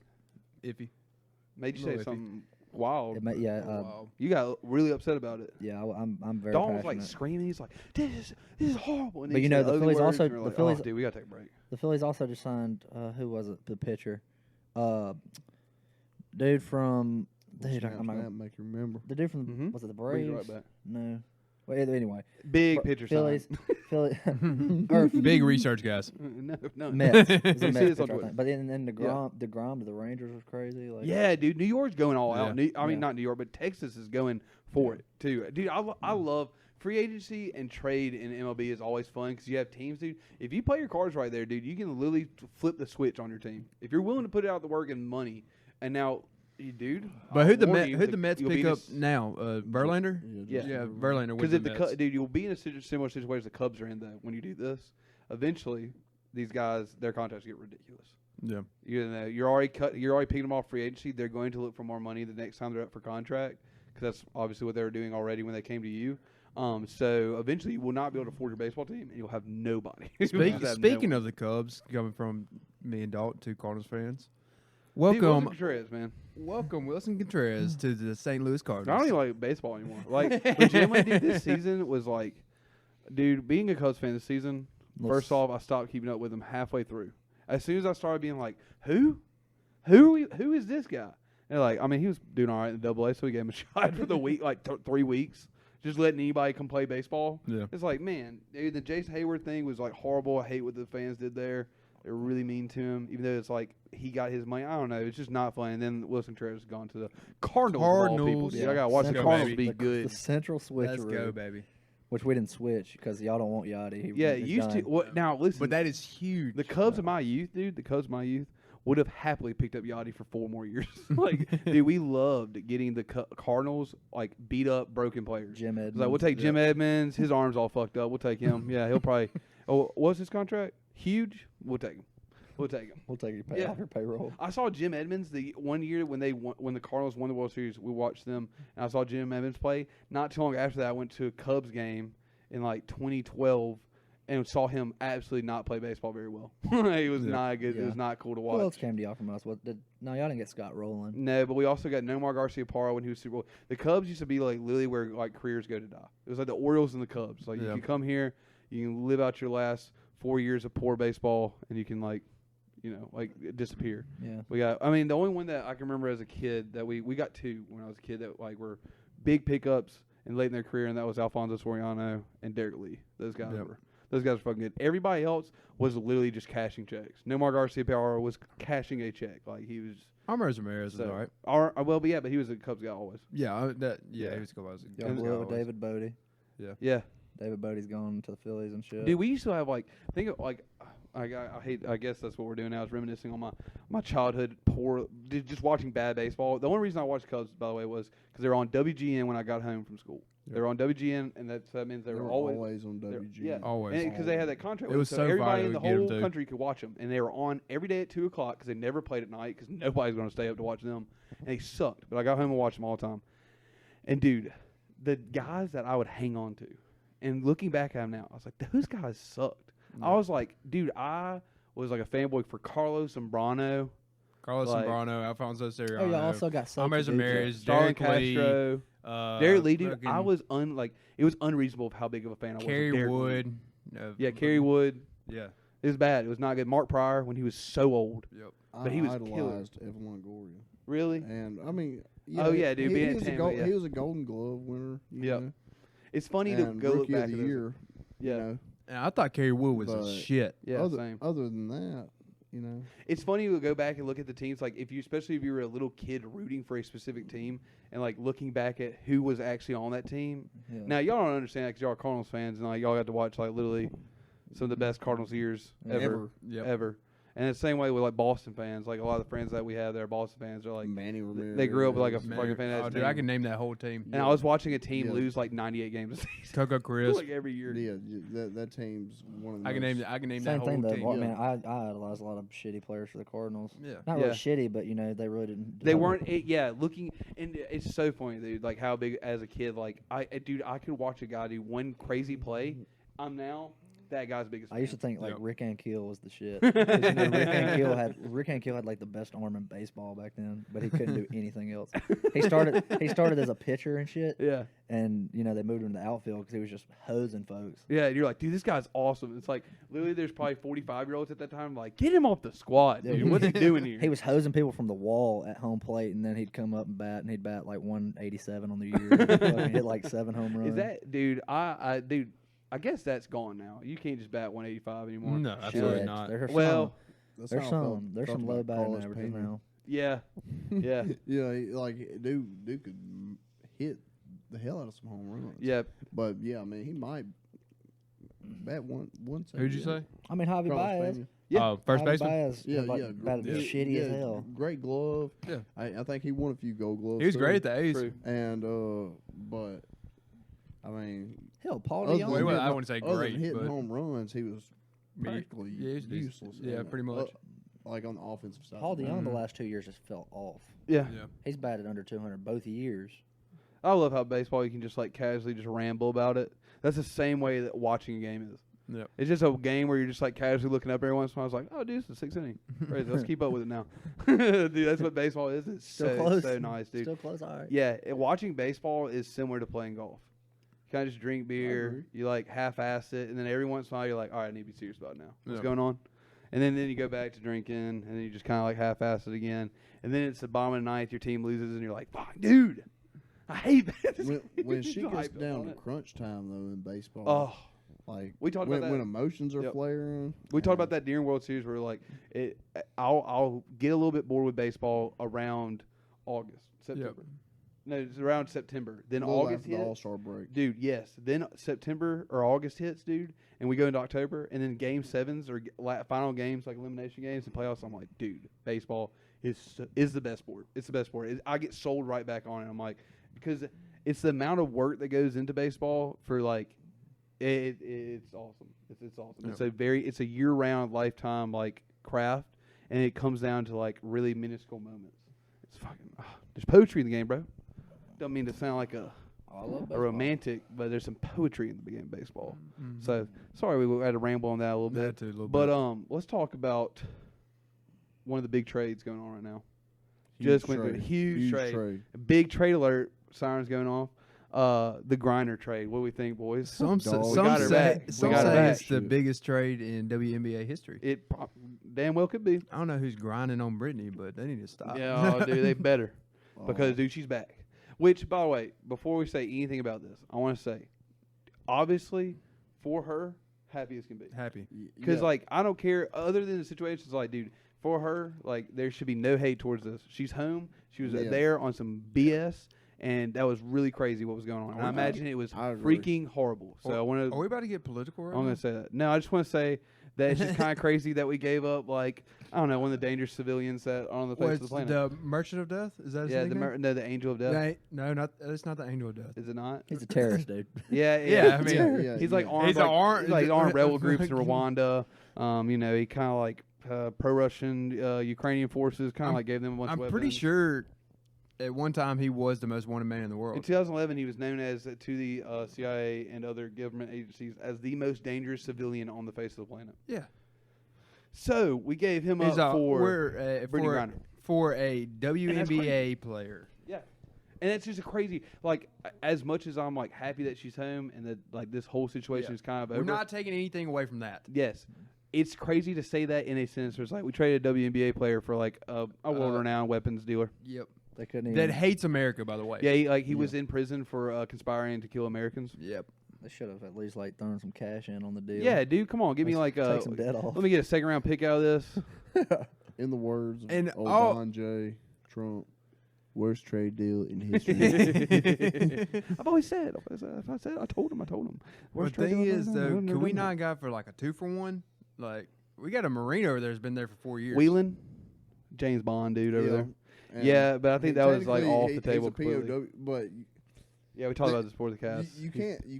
Iffy. Made you Little say iffy. something wild. Yeah. Wow. You got really upset about it. Yeah. I'm very Dalton was passionate. like screaming. He's like, "This is horrible." And But then you he know, said the ugly Phillies words, also- and we're the like, Phillies- "Oh, dude, we gotta take a break." The Phillies also just signed who was it? The pitcher, dude from dude. I'm not gonna, make you remember. the dude from Mhm. was it the Bring it Braves? right back. No. Well, anyway, Big Bra- pitcher Phillies, sign. Philly, or Big research, guys. no. Mets. It was You a see Mets this on pitcher, I Twitter. think. But then DeGrom to the Rangers was crazy. Like, Yeah, dude, New York's going all Yeah. out. I mean, Yeah. not New York, but Texas is going for it too. Dude, I love free agency and trade in MLB is always fun because you have teams, dude. If you play your cards right there, dude, you can literally flip the switch on your team if you're willing to put out the work and money. And now, dude, But I'll who'd the warn you, Mets you'll be pick in a up now? Verlander. Yeah. Yeah, Verlander. Because With if the Mets. dude, you'll be in a similar situation the Cubs are in though. When you do this, eventually these guys, their contracts get ridiculous. Yeah. You know, you're already picking them off free agency. They're going to look for more money the next time they're up for contract because that's obviously what they were doing already when they came to you. So eventually you will not be able to afford your baseball team, and you'll have nobody. Speaking of the Cubs, coming from me and Dalton, two Cardinals fans, Wilson Welcome, Contreras, man. welcome, Wilson Contreras to the St. Louis I Cardinals. don't even like baseball anymore. Like, legitimately, dude, this season was like, dude, being a Cubs fan this season, first off, I stopped keeping up with them halfway through. As soon as I started being like, who is this guy? And they're like, I mean, he was doing all right in Double A, so we gave him a shot for the week, like 3 weeks. Just letting anybody come play baseball. Yeah. It's like, man, dude, the Jason Hayward thing was like horrible. I hate what the fans did there. They were really mean to him, even though it's like he got his money. I don't know. It's just not fun. And then Wilson Contreras has gone to the Cardinals. Of all people, dude. I gotta watch the Central, Cardinals baby. be good. The central switcheroo. Let's go, baby. Which we didn't switch because y'all don't want Yachty. He Yeah, is used to. done. What now? Listen, But that is huge. the Cubs of my youth, dude. The Cubs of my youth would have happily picked up Yachty for 4 more years. Like, dude, we loved getting the Cardinals like beat up, broken players. Jim It's Edmonds. like, we'll take Jim Edmonds. His arm's all fucked up. We'll take him. Yeah, he'll probably. Oh, what's his contract? Huge. We'll take him. We'll take him. We'll take your pay Yeah. off your payroll. I saw Jim Edmonds the one year when the Cardinals won the World Series. We watched them, and I saw Jim Edmonds play. Not too long after that, I went to a Cubs game in like 2012 and saw him absolutely not play baseball very well. He was not good. It Yeah. was not cool to Who watch. else came to y'all from us? No, y'all didn't get Scott Rowland. No, but we also got Nomar Garciaparra when he was Super Bowl. The Cubs used to be like literally where like careers go to die. It was like the Orioles and the Cubs. Like you can come here, you can live out your last 4 years of poor baseball, and you can like, like disappear. Yeah. We got. I mean, the only one that I can remember as a kid that we got 2 when I was a kid that like were big pickups and late in their career, and that was Alfonso Soriano and Derek Lee. Those guys were fucking good. Everybody else was literally just cashing checks. Nomar Garciaparra was cashing a check. Like he was. Almer Ramirez is So, all right. But he was a Cubs guy always. Yeah, Yeah. he was cool. Y'all blew it with David Bodie. Yeah. David Bodie's gone to the Phillies and shit. Dude, we used to have like I guess that's what we're doing now is reminiscing on my childhood just watching bad baseball. The only reason I watched Cubs, by the way, was because they were on WGN when I got home from school. They were on WGN, and that means they were always on WGN. Yeah, Always. because they had that contract. It was so everybody fire in the to get 'em whole to. country could watch them, and they were on every day at 2:00 because they never played at night because nobody's going to stay up to watch them, and they sucked. But I got home and watched them all the time. And dude, the guys that I would hang on to, and looking back at them now, I was like, those guys sucked. I was like, dude, I was like a fanboy for Carlos Zambrano, Carlos like- Zambrano, Alfonso Soriano. Oh, y'all also got Almer Sosa Ramirez, Starlin Derek Lee, Castro, Derek Lee, dude. I fucking was it was unreasonable of how big of a fan I was. of Kerry Derek Lee. Wood. Yeah, Kerry Wood. Yeah. It was bad. It was not good. Mark Pryor when he was so old. Yep. But he was idolized Evan Longoria, Really? and I mean, Oh, yeah, dude, being he at was Tampa, yeah. he was a Golden Glove winner. Yep. Know, It's funny to and go look Rookie back of at the those- year. Yeah. You know, And I thought Kerry Wood was But- a shit. Yeah, other, same. Other than that, you know, It's funny to go back and look at the teams, like especially if you were a little kid rooting for a specific team, and like looking back at who was actually on that team. Yeah. Now y'all don't understand that because y'all are Cardinals fans, and like y'all got to watch like literally some of the best Cardinals years ever. Yep. Ever. And it's the same way with like Boston fans. Like a lot of the friends that we have that are Boston fans are like Manny Ramirez. they grew up with like a Man, fucking fan. oh, dude, I can name that whole team. And I was watching a team Yeah. lose like 98 games a season, Coco Chris. like every year. Yeah, that team's one of the I can most, name. I can name Same that thing whole though. team. Well, yeah. Man, I idolized a lot of shitty players for the Cardinals. Yeah. Not Yeah. really shitty, but they really didn't. They develop. weren't, looking, and it's so funny, dude, like how big, as a kid, like, I could watch a guy do one crazy play. I'm now that guy's biggest I used to fan. think like Yep. Rick Ankiel was the shit. 'Cause, Rick Ankiel had like the best arm in baseball back then, but he couldn't do anything else. He started as a pitcher and shit, Yeah. and they moved him to the outfield because he was just hosing folks. Yeah, and you're like, dude, this guy's awesome. It's like, literally, there's probably 45-year-olds at that time, like, get him off the squad, Yeah, dude. he- What's he doing here? He was hosing people from the wall at home plate, and then he'd come up and he'd bat like 187 on the year, and fucking hit like 7 home runs. Is that, dude, I guess that's gone now. You can't just bat 185 anymore. No, Shit, absolutely not. There's Well, that's there's how I some felt- there's felt some low about batting Carlos averages Pena. now. yeah. Yeah. Yeah, dude could hit the hell out of some home runs. Yeah. But yeah, I mean, he might bat one. Who'd you say? I mean, Javi Carlos Baez. Pena. Yeah. Oh, first Javi baseman. Baez Yeah, like, yeah, batted yeah, shitty as yeah, hell. Great glove. Yeah. I think he won a few Gold Gloves. He was too. great at the A's. True. And but I mean, Hell, Paul other DeYoung. Well, than I hitting- wouldn't say other great, than hitting but- home runs, he was Yeah, practically yeah, he's decent. useless. Yeah, pretty much. Like on the offensive side. Paul DeYoung the Mhm. last 2 years just fell off. Yeah. Yeah. He's batted under 200 both years. I love how baseball you can just like casually just ramble about it. That's the same way that watching a game is. Yep. It's just a game where you're just like casually looking up every once in a while. I was like, oh, dude, it's the 6th inning. Right, let's keep up with it now. Dude, that's what baseball is. It's Still close. so nice, dude. Still close. All right. Yeah, watching baseball is similar to playing golf. You kind of just drink beer, you like half-ass it, and then every once in a while you're like, all right, I need to be serious about it now. What's going on? And then you go back to drinking, and then you just kind of like half-ass it again. And then it's the bottom of the ninth, your team loses, and you're like, fuck, dude, I hate that. When she gets down to crunch time, though, in baseball, like we talked when, about that. when emotions are flaring. We talked about that during World Series where like I'll get a little bit bored with baseball around August, September. Yep. No, it's around September. Then Little August after the hits. All-Star break. Dude, yes. Then September or August hits, dude, and we go into October, and then Game 7s or final games, like elimination games and playoffs. I'm like, dude, baseball is the best sport. It's the best sport. I get sold right back on it. I'm like, because it's the amount of work that goes into baseball for like, it's awesome. It's awesome. Yep. It's a year-round, lifetime like craft, and it comes down to like really minuscule moments. It's fucking. There's poetry in the game, bro. Don't mean to sound like a romantic, but there's some poetry in the game of baseball. Mm-hmm. So sorry we had to ramble on that a little bit. That too, a little But bit. let's talk about one of the big trades going on right now. Huge Just went through a trade. huge trade. trade. Big trade alert, sirens going off. The Griner trade. What do we think, boys? Some Dog. say, We some got her say, back. We some got her say back. it's the biggest trade in WNBA history. It damn well could be. I don't know who's grinding on Brittany, but they need to stop. Yeah, oh, dude, they better. Oh. Because, dude, she's back. Which, by the way, before we say anything about this, I want to say, obviously, for her, happy as can be. Happy. Because, like, I don't care. Other than the situations, like, dude, for her, like, there should be no hate towards this. She's home. She was there on some BS, and that was really crazy what was going on. And I imagine it was I agree. freaking horrible. So I want to. Are we about to get political right I'm now? going to say that. No, I just want to say that it's just kind of crazy that we gave up, like, I don't know, one of the dangerous civilians that are on the face of the planet. The Merchant of Death? Is that his Yeah, nickname? the Angel of Death. No, not it's not the Angel of Death. Is it not? He's a terrorist, dude. Yeah, Yeah, I mean, Yeah, he's like yeah. armed, He's like armed rebel he's groups in fucking- Rwanda. You know, he kind of like pro-Russian Ukrainian forces. Kind of like gave them a bunch of I'm weapons. pretty sure at one time he was the most wanted man in the In world. 2011, he was known as to the CIA and other government agencies as the most dangerous civilian on the face of the planet. Yeah. So we gave him He's up for Brittany for Griner. for a WNBA player. Yeah. And it's just a crazy, like, as much as I'm like happy that she's home and that like this whole situation Yeah. is kind of We're over. not taking anything away from that. Yes. It's crazy to say that in a sentence where it's like we traded a WNBA player for like a world-renowned weapons dealer. Yep. They couldn't That even. hates America, by the way. Yeah, he was in prison for conspiring to kill Americans. Yep. They should have at least like thrown some cash in on the deal. Yeah, dude, come on, give me Let's like take some debt off. let me get a second-round pick out of this. In the words of And old all- Don J. Trump, worst trade deal in history. I've always said, I told him. The Worst trade thing deal is, ever though, done. can we not go for like a 2-for-1? Like, we got a Marine over there that's been there for 4 years. Wheelan, James Bond dude over there. And Yeah, but I think that was like technically, off the he's table a completely. POW, but Yeah, we talked about this before the cast. you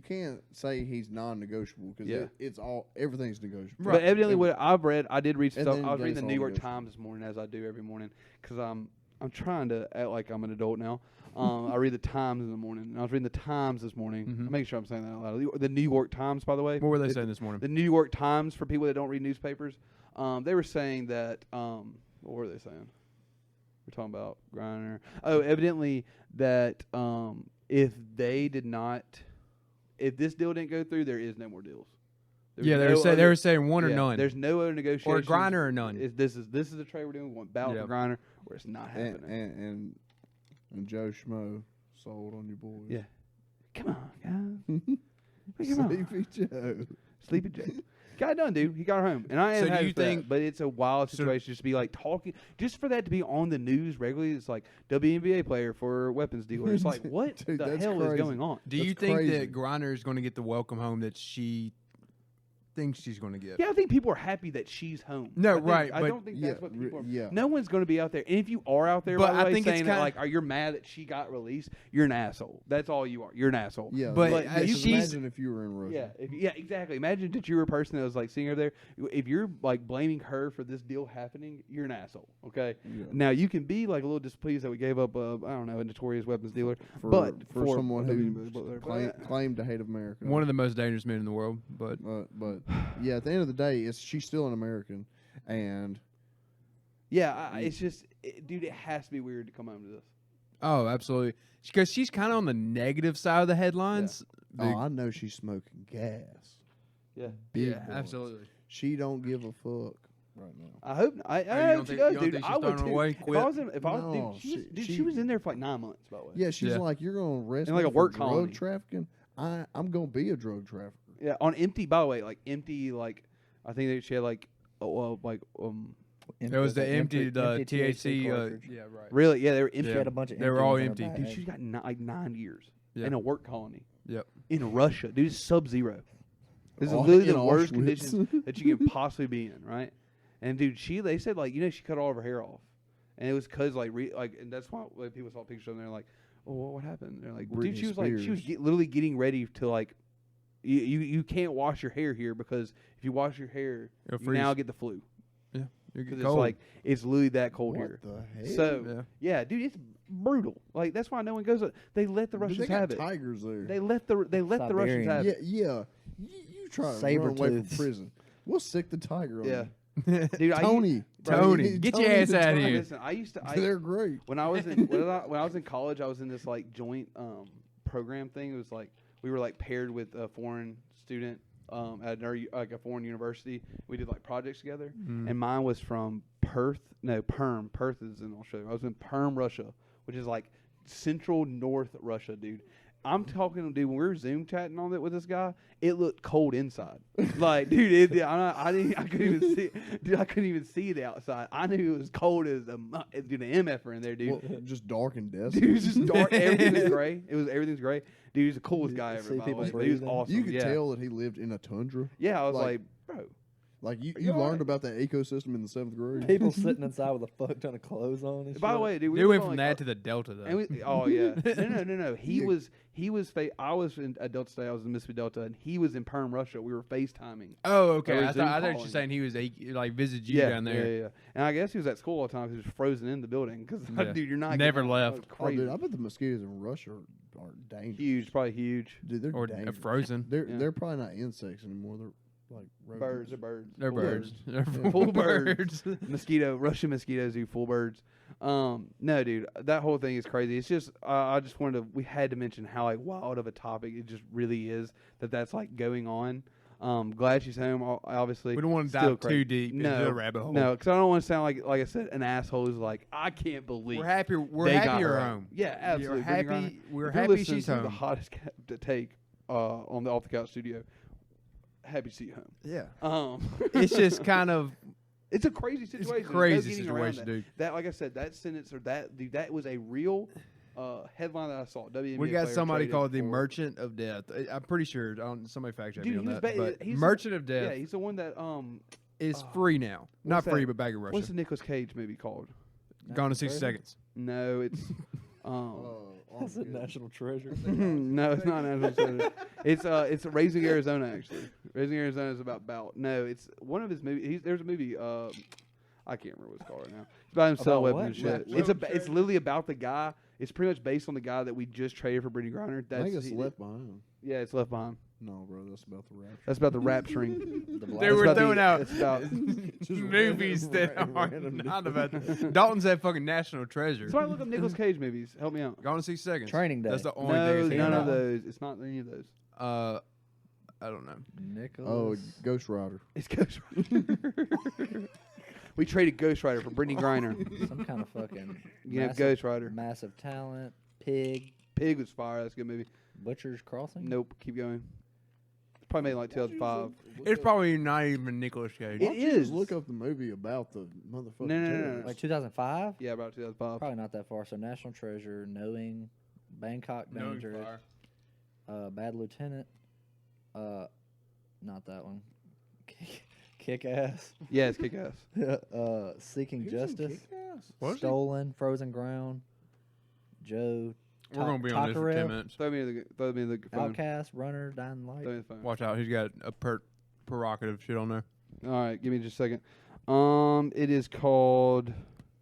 can't say he's non-negotiable because Yeah. it's all everything's negotiable. But evidently, And- what I've read, I did read And stuff. then I was reading it's the all New York negotiable. Times this morning, as I do every morning, because I'm trying to act like I'm an adult now. I read the Times in the morning. And I was reading the Times this morning. Mhm. I'm making sure I'm saying that out loud. The New York Times, by the way. What were they It- saying this morning? The New York Times, for people that don't read newspapers, they were saying that. What were they saying? We're talking about Griner. Oh, evidently that if this deal didn't go through, there is no more deals. There's Yeah, no they other- were saying one or yeah, none. There's no other Or negotiations. Griner or none. This is the trade we're doing. We want Bout Yep. for Griner, or it's not and, happening. and Joe Schmo sold on your boys. Yeah. Come on, guys. Come on. Sleepy Joe. Sleepy Joe. Got it done, dude. He got her home, and I am So do happy you for that, think- but it's a wild so- situation just to be like talking, just for that to be on the news regularly. It's like WNBA player for weapons dealer. It's like what Dude, the that's hell is crazy. going on? Do you That's think crazy. that Griner is going to get the welcome home that she thinks she's going to get? Yeah, I think people are happy that she's home. No, I think- right, I but- don't think that's Yeah, what people are. yeah. No one's going to be out there. And if you are out there, But by the I way, think it's saying that, kinda- like, are you mad that she got released? You're an asshole. That's all you are. You're an asshole. Yeah, But like, as just she's- imagine if you were in Russia. Yeah, exactly. Imagine that you were a person that was like seeing her there. If you're like blaming her for this deal happening, you're an asshole. Okay. Yeah. Now you can be like a little displeased that we gave up I don't know, a notorious weapons dealer, For, but for someone who but- claimed to hate America. One of the most dangerous men in the world, but but yeah, at the end of the day, she's still an American, and Yeah, it's just, dude, it has to be weird to come home to this. Oh, absolutely. Because she's kind of on the negative side of the headlines. oh, I know she's smoking gas. Yeah. Big Yeah, bucks. absolutely. She don't give a fuck right now. I hope. I don't hope she think- does, you don't dude. think she's I would throwing too. away? If I Quit? was, No, dude, she she was in there for like 9 months, by the way. Yeah, she's Yeah. like, you're gonna arrest In me like a for work drug colony. trafficking. I'm gonna be a drug trafficker. Yeah, on empty. By the way, like empty. Like I think that she had like, It was the empty THC. cartridge. Yeah, right. really, yeah, they were empty. She had a bunch of They were all empties in her empty. Dude, bag. she's got like 9 years Yeah. in a work colony. Yep. In Russia, dude, it's sub-zero. This is Oh, literally in the worst Auschwitz. conditions that you can possibly be in, right? And dude, they said like, she cut all of her hair off, and it was cause and that's why when people saw pictures of them, they're like, oh, what happened? They're like, dude, Britney she was Spears. literally getting ready to like, you can't wash your hair here because if you wash your hair, It'll you now freeze. get the flu You because get it's cold. like it's literally that cold What here. the hell? So yeah, dude, it's brutal. Like that's why no one goes. They let the Dude, Russians they got have it. tigers there. They let the Russians Siberian. have yeah, it. yeah. You try to run away from Saber-tooths. prison. We'll sick the tiger on Yeah, you. dude. Tony, Tony, get your ass the out of tiger. here. Listen, I used to. They're great. When I was in when I was in college, I was in this like joint program thing. It was like we were like paired with a foreign student at like a foreign university. We did like projects together, and mine was from Perth. No, Perm. Perth is in Australia. I was in Perm, Russia, which is like central north Russia, dude. I'm talking, dude. When we were Zoom chatting on it with this guy, it looked cold inside. Like, dude, I couldn't even see. Dude, I couldn't even see the outside. I knew it was cold as dude, an MFer in there, dude. Well, just dark and Dude, desolate. it was just dark. Everything was gray. Everything's gray. Dude, he's the coolest guy ever. See By the people way. He was breathing. awesome. You could yeah. tell that he lived in a tundra. Yeah, I was like- like, bro. Like you you learned alright? about that ecosystem in the 7th grade. People sitting inside with a fuck ton of clothes on. And By the shit. way, dude, we They were went going, from like, that to the Delta though. and oh yeah, no. He Yeah. was. I was in at Delta State. I was in Mississippi Delta, and he was in Perm, Russia. We were FaceTiming. oh, okay. They were I Zoom thought you were calling. saying he was like visited you down there. Yeah. And I guess he was at school all the time because he was frozen in the building. Because Yeah. dude, you're not Never getting out. left. That Oh, was crazy. dude, I bet the mosquitoes in Russia are dangerous. Huge, probably huge. Dude, they're Or dangerous. frozen. They're Yeah. they're probably not insects anymore. They're like Birds, rodents. they're birds. They're birds. Full They're Full birds. Russian mosquitoes do full birds. No, dude, that whole thing is crazy. It's just, I just wanted to, we had to mention how like wild of a topic it just really is that's like going on. Glad she's home. Obviously, We don't want to Still dive crazy. too deep No, into the rabbit hole. no, because I don't want to sound like I said, an asshole who's like, I can't believe We're happy. We're they happy got you're her home. Yeah, absolutely. Brittany Griner. happy. We're If you're happy listening she's to The home. hottest to take on the Off the Couch studio. Happy to see you home. Yeah. Um, It's just kind of it's a crazy it's situation. a There's no crazy getting around situation, that. dude. That, like I said, that sentence or dude, that was a real headline that I saw. WNBA We got player somebody traded called the for- Merchant of Death. I'm pretty sure. Somebody fact check me Dude, on he was that. But he's Merchant of Yeah, Death he's the one that is free now. Not what's free, that? but back in Russia. what's the Nicolas Cage movie called? Gone in 60 National seconds. No, it's That's a national treasure. no, it's not National Treasure. It's Raising Arizona actually. Raising Arizona is about no, it's one of his movies. There's a movie. I can't remember what it's called right now. It's about him selling About weapons what? and shit. Left It's literally about the guy. It's pretty much based on the guy that we just traded for Brittany Griner. I think it's Left Behind. Yeah, it's Left Behind. No, bro, that's about the rapture. That's about the rapturing. They It's were about the- throwing out It's about. movies that are not about. Dalton said fucking National Treasure. Somebody look up Nicolas Cage movies. Help me out. Gone in 60 seconds. Training Day. That's the only No, thing. none out. of those. It's not any of those. I don't know. Nicholas. Oh, Ghost Rider. It's Ghost Rider. We traded Ghost Rider for Brittany Griner. Some kind of fucking. You have massive- Ghost Rider. Massive talent. Pig. Pig was fire. That's a good movie. Butcher's Crossing. Nope. Keep going. It's probably made in like 2005. It's probably not even Nicolas Cage. It Why don't you is. just look up the movie about the motherfucking No. terrorists? Like 2005. Yeah, about 2005. Probably not that far. So National Treasure, Knowing, Bangkok No, Dangerous, fire. Bad Lieutenant. Not that one. Kick Ass. Yeah, it's kick ass. Seeking He was in Justice. Kick-Ass? Was he? Stolen. Frozen Ground. Joe. We're gonna be on this for 10 Takarev, minutes. Throw me the phone. Outcast. Runner. Dying Light. Throw me the phone. Watch out, he's got a provocative shit on there. All right, give me just a second. It is called.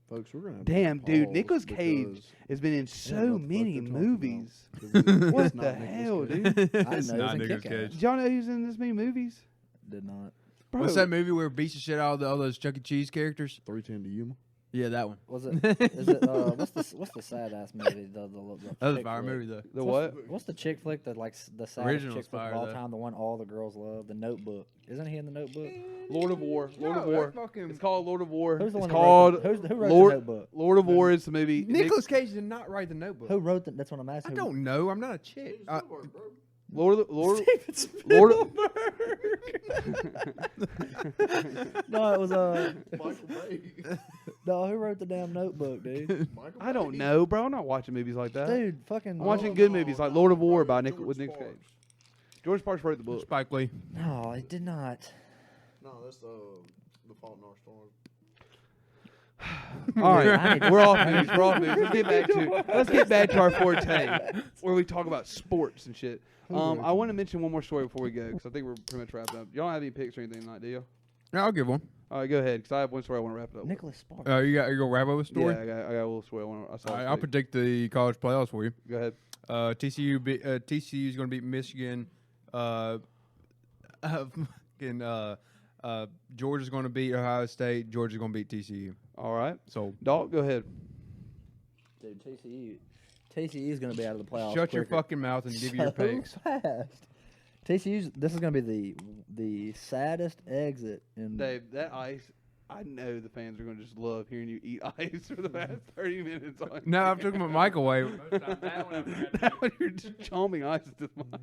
Folks, we're gonna have to Damn, dude, pause Nicolas Cage because has been in I don't know so what the fuck many they're talking movies. about. 'Cause What it's the not Nicolas hell, Cage. dude? I It's know not he's in Nicolas Kick-Ass. Cage. Did y'all know he's in this many movies? Did not. What's that movie where it beats the shit out of all those Chuck E. Cheese characters? 310 to Yuma. Yeah, that one. Was it? Is it? What's the sad ass movie? The That was a chick fire flick? movie though. The what? What's the chick flick that like the saddest Original's chick flick fire, of all though. time? The one all the girls love. The Notebook. Isn't he in the Notebook? Lord of War. Lord of No, War. that's fucking- It's called Lord of War. Who's the It's one called who wrote Lord, the Notebook? Lord of War is the movie. Nicolas Cage did not write the Notebook. Who wrote that? That's what I'm I asking. don't know. I'm not a chick. Lord of Lord. Steven Lord of, No, it was Michael Bay. no. Who wrote the damn Notebook, dude? Michael I don't Bay. know, bro. I'm not watching movies like that. Dude, fucking. I'm watching Oh, good no, movies like no, Lord of War George by with Nick Sparks. Cage. George Sparks wrote the book. Spike Lee. No, it did not. No, that's The Fault in Our Stars. All I right, need to- we're off movies. We're off movies. Let's get back to our forte, where we talk about sports and shit. I want to mention one more story before we go, because I think we're pretty much wrapped up. Y'all don't have any picks or anything tonight, do you? Yeah, I'll give one. All right, go ahead, because I have one story I want to wrap it up. with. Nicholas Sparks. You gonna wrap up a story? Yeah, I got a little story I saw. All right, this I'll week. predict the college playoffs for you. Go ahead. TCU is going to beat Michigan. Georgia's going to beat Ohio State. Georgia's going to beat TCU. All right, So Dalton, go ahead. Dude, TCU is going to be out of the playoffs. shut your quicker. fucking mouth and give me your So picks. fast. TCU's. This is going to be the saddest exit in. Dave, that ice, I know the fans are going to just love hearing you eat ice for the past 30 minutes. On No, I'm talking about microwave. Now you're just chomping ice at this mic.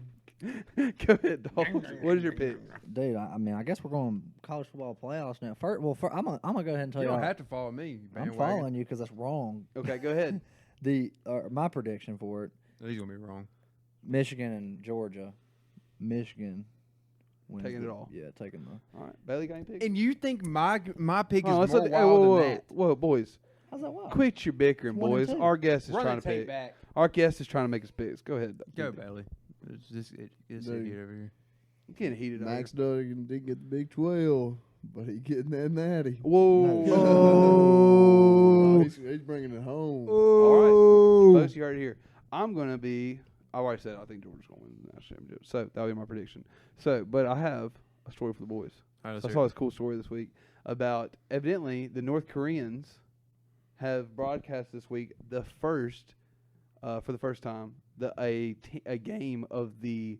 Go ahead, Dalton. What is your pick? Dude, I mean, I guess we're going college football playoffs now. First, I'm gonna go ahead and tell You you. don't have to follow me. I'm bandwagon. following you because that's wrong. Okay, go ahead. My prediction for it: He's going to be wrong. Michigan and Georgia. Michigan wins Taking it the- all. Yeah, taking the. All right, Bailey, got any picks? And you think my pick is Oh, more let's let wild whoa, than that? whoa, boys. How's that wild? Quit your bickering, One and boys. two. Our guest is Run trying the to tape pick. back. Our guest is trying to make us picks. Go ahead. Go, Bailey. It's this Dude. idiot over here. I'm getting heated up. Max Duggan didn't get the Big 12, but he getting that natty. Whoa. No. Oh, he's bringing it home. All right. Folks, you heard it here. I'm going to be, I already said I think Georgia's going to win the national championship. So that'll be my prediction. So, but I have a story for the boys. All right, So I saw this cool story this week about evidently the North Koreans have broadcast this week the first, for the first time, a game of the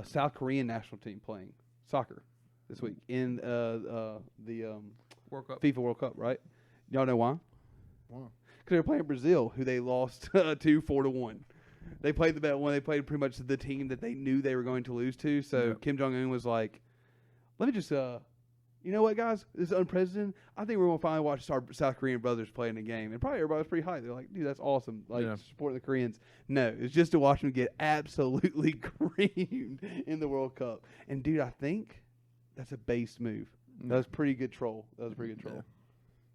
South Korean national team playing soccer this week in the World Cup. FIFA World Cup, right? Y'all know why? Wow. Because they were playing Brazil, who they lost 4-1. They played the best one. They played pretty much the team that they knew they were going to lose to. So Yep. Kim Jong Un was like, "Let me just, you know what, guys? This is unprecedented. I think we're gonna finally watch our South Korean brothers play in a game." And probably everybody was pretty hyped. They're like, "Dude, that's awesome! Like Yeah. supporting the Koreans." No, it's just to watch them get absolutely creamed in the World Cup. And dude, I think that's a base move. That was pretty good troll. That was a pretty good troll.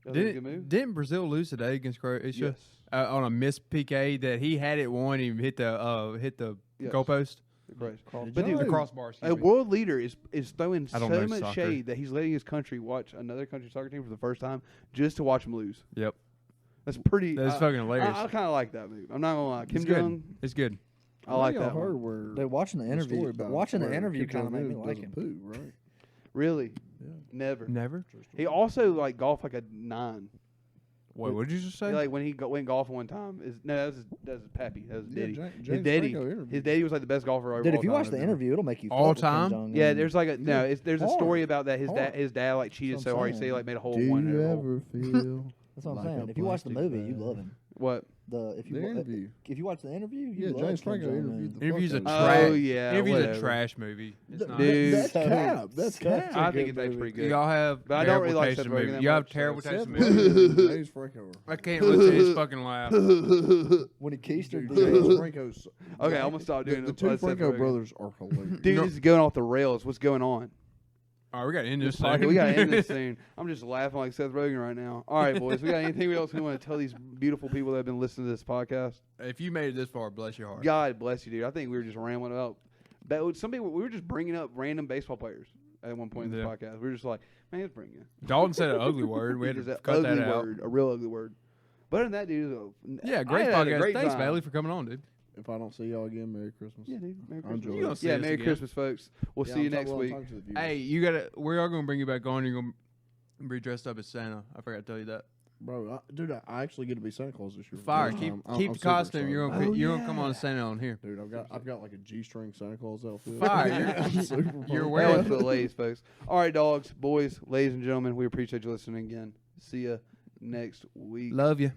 That was a good move. Didn't Brazil lose today against Croatia Yes. on a missed PK that he had it one and hit the Yes. goalpost? Right. Did But y'all dude, The know- crossbar. A world leader is throwing I don't so know much soccer. shade that he's letting his country watch another country's soccer team for the first time just to watch them lose. Yep. That's pretty. That's I- fucking hilarious. I kind of like that move. I'm not gonna lie. Kim It's good. Jong, It's good. I like y'all that heard one. where Dude, watching the story interview, about watching the where interview Kim kind of made me Jong-un like him. doesn't poo, right? Really? Yeah. Never. Never. He also like golfed like a 9. Wait, what did you just say? Like when he went golfing one time. That was his pappy. That was his daddy. James his daddy. Franco interviewed. His daddy was like the best golfer of Dude, all if you time. watch the interview, it'll make you All fuck with Kim time? Jong-un. Yeah, there's like a no. There's a Hard. story about that. His Hard. dad like cheated That's so what I'm hard. He said he saying. like made a hole Do in one. you and a hole. ever feel That's what I'm like saying. a If you watch the plastic movie, you bag? love him. What? If The interview. if you watch the interview, you Yeah, love James Kim Franco Jong-un. interviewed the Interview's a fuck trash. out of him. Oh yeah. Interview's whatever. a trash movie. It's not. Dude. That's So- cap. That's so- cap. I think it's actually pretty good. Y'all have But I don't terrible really like taste Seth in Rogen movies. that You have much, so terrible it's- taste in movies. James Franco. I can't listen to his fucking laugh. When he keistered James the Franco's. Okay, I'm gonna stop doing the it. two Seth Franco Rogen. brothers are hilarious. Dude, No. this is going off the rails. What's going on? All right, we got to end this. Okay, soon. we gotta end this soon. I'm just laughing like Seth Rogen right now. All right, boys. We got anything else we want to tell these beautiful people that have been listening to this podcast? If you made it this far, bless your heart. God bless you, dude. I think we were just rambling about that. Some people we were just bringing up random baseball players at one point in this Yeah. podcast. We were just like, man, let's bring you. Dalton said an ugly word. We had Just to an cut ugly that out. word, a real ugly word. But other than that, dude, Yeah, I great had a podcast. great Thanks, time. Bailey, for coming on, dude. if I don't see y'all again, Merry Christmas. Yeah, dude. Merry I enjoy Christmas. it. You gonna see Yeah, us Merry again. Christmas, folks. We'll Yeah, see you I'm next talking- week. I'm talking to the viewers. Hey, you gotta. We are gonna bring you back on. You're gonna be dressed up as Santa. I forgot to tell you that. Bro, dude, I actually get to be Santa Claus this year. for the Fire. first Keep time. keep I'm the super costume. excited. You're gonna Oh, you're gonna come on yeah. as Santa on here. Dude, I've got like a G-string Santa Claus outfit. Fire. I'm super You're pumped. wearing- That was for the ladies, folks. All right, dogs, boys, ladies and gentlemen, we appreciate you listening again. See ya next week. Love you.